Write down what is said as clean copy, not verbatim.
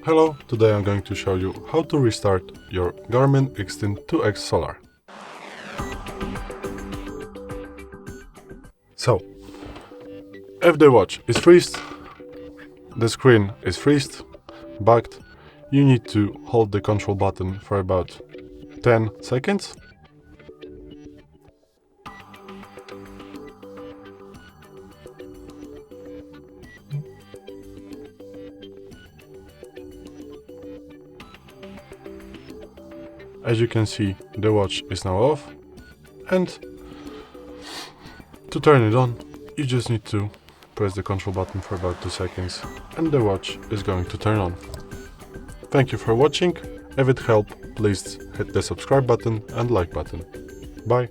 Hello, today I'm going to show you how to restart your Garmin Xtin 2X Solar. So, if the watch is freezed, the screen is freezed, bugged, you need to hold the control button for about 10 seconds. As you can see, the watch is now off, and to turn it on, you just need to press the control button for about 2 seconds and the watch is going to turn on. Thank you for watching. If it helped, please hit the subscribe button and like button. Bye.